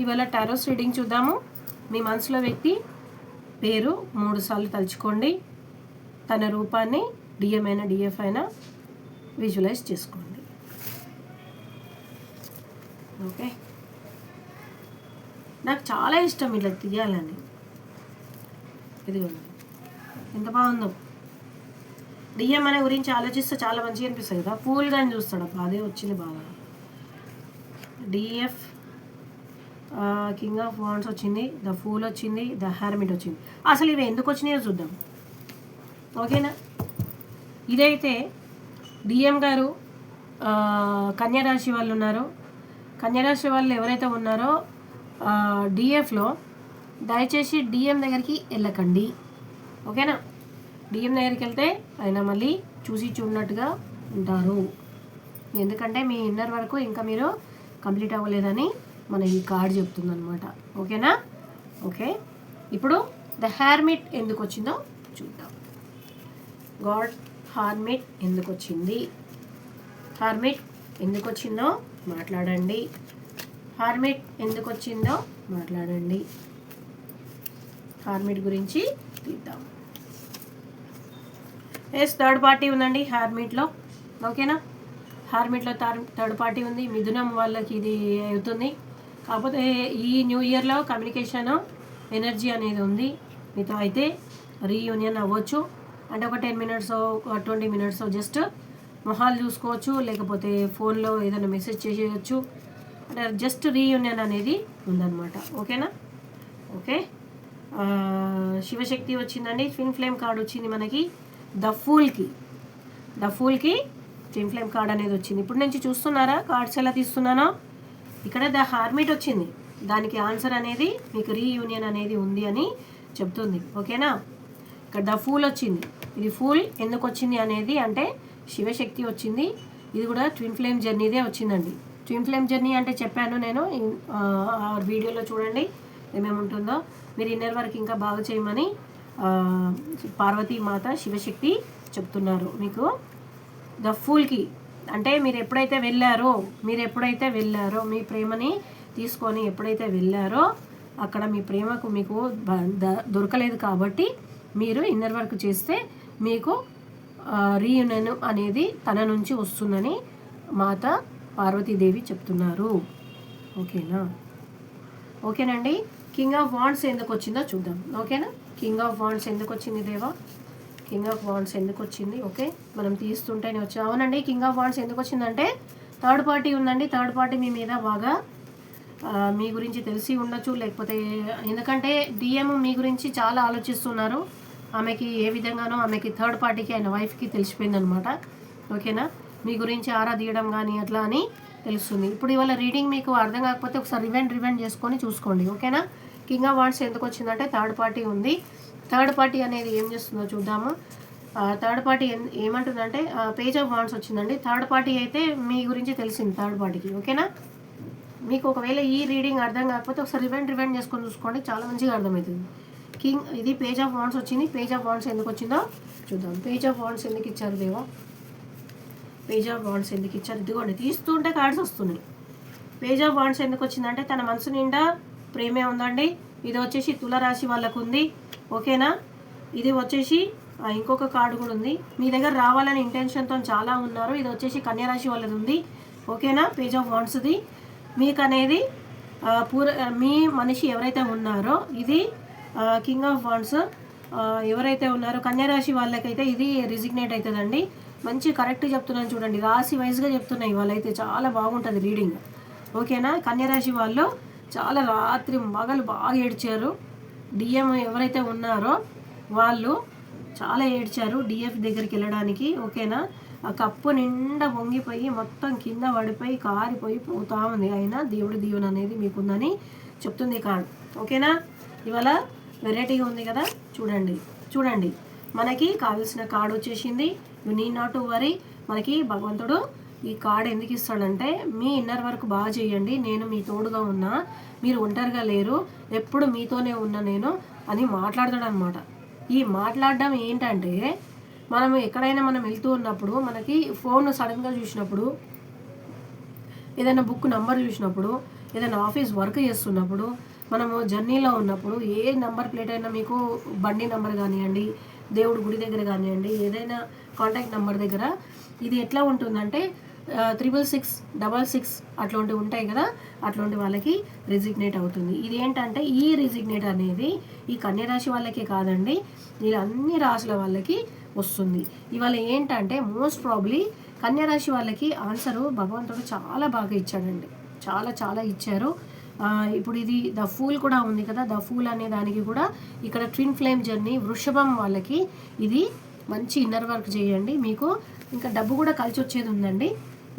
ఇవాళ Taurus reading చూద్దాము. మీ మనసులో వ్యక్తి పేరు 3 సార్లు తలుచుకోండి. తన రూపాన్ని డిఎం అయినా డిఎఫ్ అయినా విజువలైజ్ చేసుకోండి. ఓకే, నాకు చాలా ఇష్టం ఇలా తీయాలని. ఇదిగోండి ఎంత బాగుందో. డిఎం అనే గురించి ఆలోచిస్తే చాలా మంచిగా అనిపిస్తుంది కదా. పూల్ కానీ చూస్తాడు, అబ్బా అదే వచ్చింది బాగా. డిఎఫ్ కింగ్ ఆఫ్ వాండ్స్ వచ్చింది, ద ఫూల్ వచ్చింది, ద హెర్మిట్ వచ్చింది. అసలు ఇవి ఎందుకు వచ్చినాయో చూద్దాం. ఓకేనా, ఇదైతే డిఎం గారు కన్యారాశి వాళ్ళు ఉన్నారు. కన్యారాశి వాళ్ళు ఎవరైతే ఉన్నారో డిఎఫ్లో దయచేసి డిఎం దగ్గరికి వెళ్ళకండి. ఓకేనా, డిఎం దగ్గరికి వెళ్తే ఆయన మళ్ళీ చూసి చూడనట్టుగా ఉంటారు. ఎందుకంటే మీ ఇన్నర్ వరకు ఇంకా మీరు కంప్లీట్ అవ్వలేదని మన ఈ కార్డ్ చెప్తుంది అనమాట. ఓకేనా, ఓకే. ఇప్పుడు ద హెర్మిట్ ఎందుకు వచ్చిందో చూద్దాం. గాడ్ హెర్మిట్ ఎందుకు వచ్చింది, హెర్మిట్ ఎందుకు వచ్చిందో మాట్లాడండి. హెర్మిట్ ఎందుకు వచ్చిందో మాట్లాడండి. హెర్మిట్ గురించి తీద్దాం. థర్డ్ పార్టీ ఉందండి హెర్మిట్లో. ఓకేనా, హెర్మిట్లో థర్డ్ పార్టీ ఉంది. మిథునం వాళ్ళకి ఇది అవుతుంది. కాకపోతే ఈ న్యూ ఇయర్లో కమ్యూనికేషన్ ఎనర్జీ అనేది ఉంది. మీతో అయితే రీయూనియన్ అవ్వచ్చు. అంటే ఒక 10 minutes 20 minutes జస్ట్ మొహాలు చూసుకోవచ్చు, లేకపోతే ఫోన్లో ఏదైనా మెసేజ్ చేసేయచ్చు. అంటే జస్ట్ రీయూనియన్ అనేది ఉందన్నమాట. ఓకేనా, ఓకే. శివశక్తి వచ్చిందండి. ట్విన్ ఫ్లేమ్ కార్డ్ వచ్చింది మనకి. ద ఫూల్కి ట్విన్ ఫ్లేమ్ కార్డ్ అనేది వచ్చింది. ఇప్పుడు నుంచి చూస్తున్నారా కార్డ్స్ ఎలా తీస్తున్నానో. ఇక్కడ ద హెర్మిట్ వచ్చింది. దానికి ఆన్సర్ అనేది మీకు రీయూనియన్ అనేది ఉంది అని చెప్తుంది. ఓకేనా, ఇక్కడ ద ఫూల్ వచ్చింది. ఇది ఫూల్ ఎందుకు వచ్చింది అనేది అంటే శివశక్తి వచ్చింది. ఇది కూడా ట్విన్ ఫ్లేమ్ జర్నీదే వచ్చిందండి. ట్విన్ ఫ్లేమ్ జర్నీ అంటే చెప్పాను నేను వీడియోలో, చూడండి ఏమేమి ఉంటుందో. మీరు ఇన్నర్ వర్క్ ఇంకా బాగా చేయమని పార్వతీ మాత శివశక్తి చెప్తున్నారు మీకు. ద ఫూల్కి అంటే మీరు ఎప్పుడైతే వెళ్ళారో మీ ప్రేమని తీసుకొని ఎప్పుడైతే వెళ్ళారో అక్కడ మీ ప్రేమకు మీకు దొరకలేదు. కాబట్టి మీరు ఇన్నర్ వర్క్ చేస్తే మీకు రీయూనియన్ అనేది తన నుంచి వస్తుందని మాత పార్వతీదేవి చెప్తున్నారు. ఓకేనా, ఓకేనండి. కింగ్ ఆఫ్ వాండ్స్ ఎందుకు వచ్చిందో చూద్దాం. ఓకేనా, కింగ్ ఆఫ్ వాండ్స్ ఎందుకు వచ్చింది దేవా, కింగ్ ఆఫ్ వాండ్స్ ఎందుకు వచ్చింది. ఓకే, మనం తీస్తుంటేనే వచ్చి అవునండి. కింగ్ ఆఫ్ వాండ్స్ ఎందుకు వచ్చిందంటే థర్డ్ పార్టీ ఉందండి. థర్డ్ పార్టీ మీ మీద బాగా మీ గురించి తెలిసి ఉండొచ్చు, లేకపోతే ఎందుకంటే డిఎం మీ గురించి చాలా ఆలోచిస్తున్నారు. ఆమెకి ఏ విధంగానో ఆమెకి థర్డ్ పార్టీకి ఆయన వైఫ్కి తెలిసిపోయింది అనమాట. ఓకేనా, మీ గురించి ఆరా తీయడం కానీ అట్లా అని తెలుస్తుంది. ఇప్పుడు ఇవాళ రీడింగ్ మీకు అర్థం కాకపోతే ఒకసారి రివెండ్ చేసుకొని చూసుకోండి. ఓకేనా, కింగ్ ఆఫ్ వాండ్స్ ఎందుకు వచ్చిందంటే థర్డ్ పార్టీ ఉంది. థర్డ్ పార్టీ అనేది ఏం చేస్తుందో చూద్దాము. థర్డ్ పార్టీ ఏమంటుందంటే పేజ్ ఆఫ్ వాండ్స్ వచ్చిందండి. థర్డ్ పార్టీ అయితే మీ గురించి తెలిసింది థర్డ్ పార్టీకి. ఓకేనా, మీకు ఒకవేళ ఈ రీడింగ్ అర్థం కాకపోతే ఒకసారి రివెండ్ చేసుకొని చూసుకోండి, చాలా మంచిగా అర్థమవుతుంది. ఇది పేజ్ ఆఫ్ వాండ్స్ వచ్చింది. పేజ్ ఆఫ్ వాండ్స్ ఎందుకు వచ్చిందో చూద్దాం. పేజ్ ఆఫ్ వాండ్స్ ఎందుకు ఇచ్చారు దేవా, పేజ్ ఆఫ్ వాండ్స్ ఎందుకు ఇచ్చారు. ఇదిగోండి తీస్తుంటే కార్డ్స్ వస్తున్నాయి. పేజ్ ఆఫ్ వాండ్స్ ఎందుకు వచ్చిందంటే తన మనసు నిండా ప్రేమే ఉందండి. ఇది వచ్చేసి తులారాశి వాళ్ళకు ఉంది. ఓకేనా, ఇది వచ్చేసి ఇంకొక కార్డు కూడా ఉంది. మీ దగ్గర రావాలని ఇంటెన్షన్తో చాలా ఉన్నారు. ఇది వచ్చేసి కన్యారాశి వాళ్ళది ఉంది. ఓకేనా, పేజ్ ఆఫ్ వాండ్స్ది మీకు అనేది మీ మనిషి ఎవరైతే ఉన్నారో ఇది కింగ్ ఆఫ్ వాండ్స్ ఎవరైతే ఉన్నారో కన్యారాశి వాళ్ళకైతే ఇది రిజిగ్నేట్ అవుతుందండి. మంచి కరెక్ట్ చెప్తున్నాను చూడండి, రాశి వైజ్గా చెప్తున్నాయి. వాళ్ళైతే చాలా బాగుంటుంది రీడింగ్. ఓకేనా, కన్యారాశి వాళ్ళు చాలా రాత్రి మగలు బాగా ఏడ్చారు. డిఎం ఎవరైతే ఉన్నారో వాళ్ళు చాలా ఏడ్చారు డిఎఫ్ దగ్గరికి వెళ్ళడానికి. ఓకేనా, ఆ కప్పు నిండా పొంగిపోయి మొత్తం కింద పడిపోయి కారిపోయి పోతా ఉంది. అయినా దేవుడి దీవెన అనేది మీకుందని చెప్తుంది కార్డ్. ఓకేనా, ఇవాళ వెరైటీగా ఉంది కదా. చూడండి మనకి కావాల్సిన కార్డ్ వచ్చేసింది. You need not to worry. మనకి భగవంతుడు ఈ కార్డ్ ఎందుకు ఇస్తాడంటే మీ ఇన్నర్ వర్క్ బాగా చేయండి, నేను మీ తోడుగా ఉన్నా, మీరు ఒంటరిగా లేరు, ఎప్పుడు మీతోనే ఉన్నా నేను అని మాట్లాడతాడు అనమాట. ఈ మాట్లాడడం ఏంటంటే మనం ఎక్కడైనా మనం వెళ్తూ ఉన్నప్పుడు మనకి ఫోన్ సడన్గా చూసినప్పుడు, ఏదైనా బుక్ నంబర్ చూసినప్పుడు, ఏదైనా ఆఫీస్ వర్క్ చేస్తున్నప్పుడు, మనము జర్నీలో ఉన్నప్పుడు ఏ నెంబర్ ప్లేట్ అయినా మీకు బండి నెంబర్ కానివ్వండి, దేవుడి గుడి దగ్గర కానివ్వండి, ఏదైనా కాంటాక్ట్ నెంబర్ దగ్గర ఇది ఎట్లా ఉంటుందంటే 666 అట్లాంటివి ఉంటాయి కదా, అట్లాంటి వాళ్ళకి రిజిగ్నేట్ అవుతుంది. ఇది ఏంటంటే ఈ రిజిగ్నేట్ అనేది ఈ కన్యరాశి వాళ్ళకే కాదండి, ఇలా అన్ని రాశుల వాళ్ళకి వస్తుంది. ఇవాళ ఏంటంటే మోస్ట్ ప్రాబ్లీ కన్యరాశి వాళ్ళకి ఆన్సరు భగవంతుడు చాలా బాగా ఇచ్చాడండి, చాలా చాలా ఇచ్చారు. ఇప్పుడు ఇది ద ఫూల్ కూడా ఉంది కదా, ద ఫూల్ అనే దానికి కూడా ఇక్కడ ట్విన్ ఫ్లేమ్ జర్నీ వృషభం వాళ్ళకి ఇది మంచి ఇన్నర్ వర్క్ చేయండి, మీకు ఇంకా డబ్బు కూడా కలిసి వచ్చేది ఉందండి,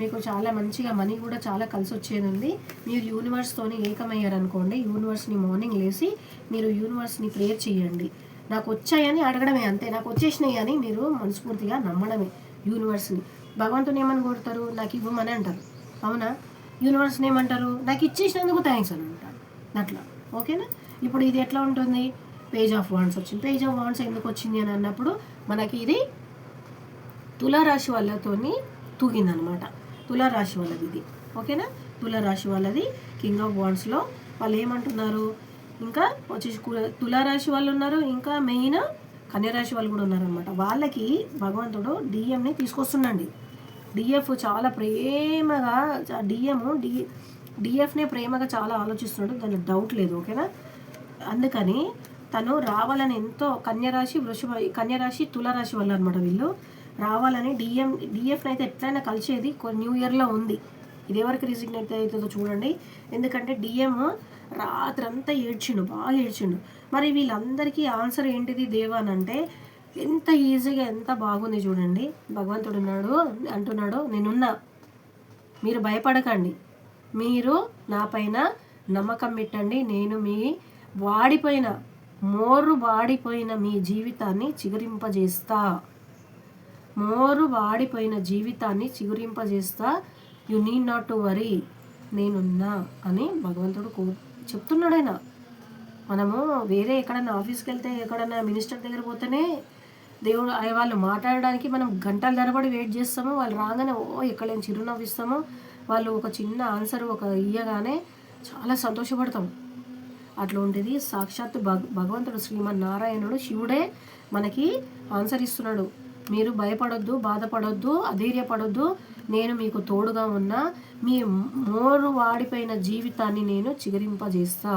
మీకు చాలా మంచిగా మనీ కూడా చాలా కలిసి వచ్చేది ఉంది. మీరు యూనివర్స్తోని ఏకమయ్యారనుకోండి, యూనివర్స్ని మార్నింగ్ లేసి మీరు యూనివర్స్ని ప్రేయర్ చేయండి. నాకు వచ్చాయని అడగడమే అంతే, నాకు వచ్చేసినాయి అని మీరు మనస్ఫూర్తిగా నమ్మడమే యూనివర్స్ని. భగవంతుని ఏమని కోరుతారు? నాకు ఇవ్వమని అంటారు, అవునా? యూనివర్స్ని ఏమంటారు? నాకు ఇచ్చేసినందుకు థ్యాంక్స్ అని అంటారు. అట్లా ఓకేనా? ఇప్పుడు ఇది ఎట్లా ఉంటుంది? పేజ్ ఆఫ్ వాండ్స్ వచ్చింది. పేజ్ ఆఫ్ వాండ్స్ ఎందుకు వచ్చింది అని అన్నప్పుడు మనకి ఇది తులారాశి వాళ్ళతోని తూగిందనమాట. తులారాశి వాళ్ళది ఇది, ఓకేనా? తులారాశి వాళ్ళది కింగ్ ఆఫ్ వాండ్స్లో వాళ్ళు ఏమంటున్నారు, ఇంకా వచ్చేసి తులారాశి వాళ్ళు ఉన్నారు, ఇంకా మెయిన్ కన్యరాశి వాళ్ళు కూడా ఉన్నారనమాట. వాళ్ళకి భగవంతుడు డిఎంని తీసుకొస్తుండండి. డిఎఫ్ చాలా ప్రేమగా డిఎఫ్నే ప్రేమగా చాలా ఆలోచిస్తున్నాడు, దానికి డౌట్ లేదు, ఓకేనా? అందుకని తను రావాలని ఎంతో కన్యరాశి తులారాశి వాళ్ళు అనమాట, వీళ్ళు రావాలని డిఎఫ్ని అయితే ఎట్లయినా కలిసేది న్యూ ఇయర్లో ఉంది. ఇది ఎవరికి రిజిగ్నేట్ అవుతుందో చూడండి, ఎందుకంటే డిఎం రాత్రంతా ఏడ్చిండు, బాగా ఏడ్చిండు. మరి వీళ్ళందరికీ ఆన్సర్ ఏంటిది దేవా అని అంటే ఎంత ఈజీగా ఎంత బాగుంది చూడండి. భగవంతుడు అంటున్నాడు నేనున్నా, మీరు భయపడకండి, మీరు నా పైన నమ్మకం పెట్టండి, నేను మీ వాడిపోయిన మీ జీవితాన్ని చిగురింపజేస్తా, you need not to worry, నేనున్నా అని భగవంతుడు చెప్తున్నాడైనా. మనము వేరే ఎక్కడన్నా ఆఫీస్కి వెళ్తే, ఎక్కడన్నా మినిస్టర్ దగ్గర పోతేనే దేవుడు వాళ్ళు మాట్లాడడానికి మనం గంటల తరబడి వెయిట్ చేస్తాము, వాళ్ళు రాగానే ఎక్కడైనా చిరునవ్వు ఇస్తాము, వాళ్ళు ఒక చిన్న ఆన్సర్ ఇయ్యగానే చాలా సంతోషపడతాం. అట్లాంటిది సాక్షాత్తు భగవంతుడు శ్రీమన్నారాయణుడు శివుడే మనకి ఆన్సర్ ఇస్తున్నాడు. మీరు భయపడొద్దు, బాధపడొద్దు, అధైర్యపడొద్దు, నేను మీకు తోడుగా ఉన్నా, మీ వాడిపోయిన జీవితాన్ని నేను చిగురింపజేస్తా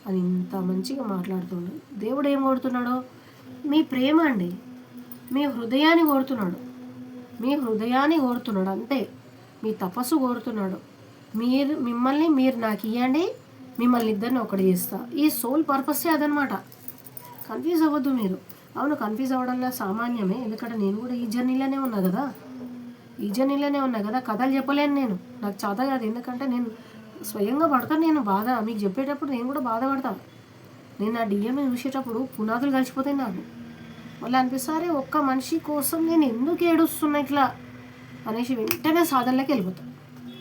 అని ఇంత మంచిగా మాట్లాడుతున్నాడు. దేవుడు ఏం కోరుతున్నాడు? మీ ప్రేమ అండి, మీ హృదయాన్ని కోరుతున్నాడు అంతే. మీ తపస్సు కోరుతున్నాడు. మిమ్మల్ని మీరు నాకు ఇవ్వండి, మిమ్మల్ని ఇద్దరిని ఒకటి చేస్తా. ఈ సోల్ పర్పస్సే అదనమాట. కన్ఫ్యూజ్ అవ్వద్దు మీరు. అవును, కన్ఫ్యూజ్ అవ్వడంలో సామాన్యమే, ఎందుకంటే నేను కూడా ఈ జర్నీలోనే ఉన్నా కదా, కథలు చెప్పలేను నేను, నాకు చేత కాదు, ఎందుకంటే నేను స్వయంగా పడతాను. నేను బాధ మీకు చెప్పేటప్పుడు నేను కూడా బాధపడతాను. నేను ఆ డిఎంని చూసేటప్పుడు పునాదులు కలిసిపోతాయి నాకు. మళ్ళీ అనిపిస్తారే ఒక్క మనిషి కోసం నేను ఎందుకు ఏడుస్తున్నా ఇట్లా అనేసి వెంటనే సాధనలోకి వెళ్ళిపోతాను.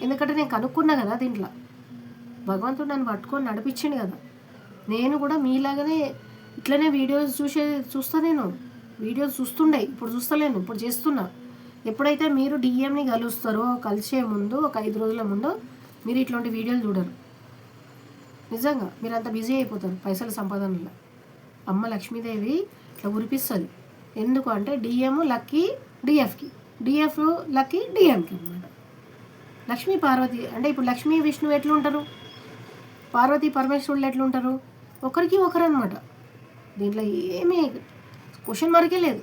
ఎందుకంటే నేను కనుక్కున్నా కదా, దీంట్లో భగవంతుడు నన్ను పట్టుకొని నడిపించింది కదా. నేను కూడా మీలాగానే ఇట్లనే వీడియోస్ చూస్తా. నేను వీడియోస్ చూస్తుండే, ఇప్పుడు చూస్తలేను, ఇప్పుడు చేస్తున్నా. ఎప్పుడైతే మీరు డిఎంని కలుస్తారో, కలిసే ముందు ఒక 5 రోజుల ముందు మీరు ఇట్లాంటి వీడియోలు చూడరు. నిజంగా మీరు అంత బిజీ అయిపోతారు పైసల సంపాదనలో. అమ్మ లక్ష్మీదేవి ఇట్లా ఉరిపిస్తుంది. ఎందుకు అంటే డిఎం లక్కీ డిఎఫ్కి, డిఎఫ్ లక్కీ డిఎంకి అన్నమాట. లక్ష్మీ పార్వతి అంటే ఇప్పుడు లక్ష్మీ విష్ణువు ఎట్లుంటారు, పార్వతీ పరమేశ్వరులు ఎట్లుంటారు, ఒకరికి ఒకరు అనమాట. దీంట్లో ఏమీ క్వశ్చన్ మార్కే లేదు.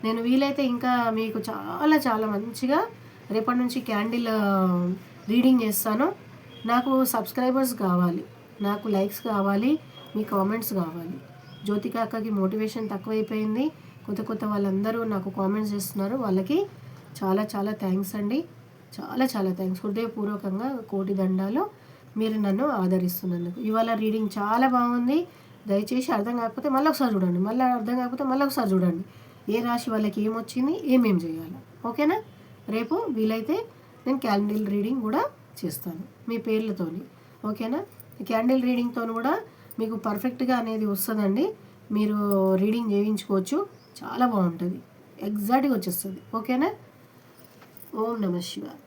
నేను వీలైతే ఇంకా మీకు చాలా చాలా మంచిగా రేపటి నుంచి క్యాండిల్ రీడింగ్ చేస్తాను. నాకు సబ్స్క్రైబర్స్ కావాలి, నాకు లైక్స్ కావాలి, మీ కామెంట్స్ కావాలి. జ్యోతిక అక్కకి మోటివేషన్ తక్కువైపోయింది, కొత్త వాళ్ళందరూ నాకు కామెంట్స్ చేస్తున్నారు, వాళ్ళకి చాలా చాలా థ్యాంక్స్ అండి, చాలా చాలా థ్యాంక్స్. హృదయపూర్వకంగా కోటి దండాలు మీరు నన్ను ఆదరిస్తున్నందుకు. ఇవాళ రీడింగ్ చాలా బాగుంది. దయచేసి అర్థం కాకపోతే మళ్ళీ ఒకసారి చూడండి, మళ్ళీ అర్థం కాకపోతే మళ్ళీ ఒకసారి చూడండి. ఏ రాశి వాళ్ళకి ఏమొచ్చింది, ఏమేమి చేయాలి, ఓకేనా? రేపు వీలైతే నేను క్యాండిల్ రీడింగ్ కూడా చేస్తాను మీ పేర్లతోని, ఓకేనా? క్యాండిల్ రీడింగ్తో కూడా మీకు పర్ఫెక్ట్గా అనేది వస్తుందండి. మీరు రీడింగ్ చేయించుకోవచ్చు, చాలా బాగుంటుంది, ఎగ్జాక్ట్గా వచ్చేస్తుంది, ఓకేనా? ఓం నమః శివాయ.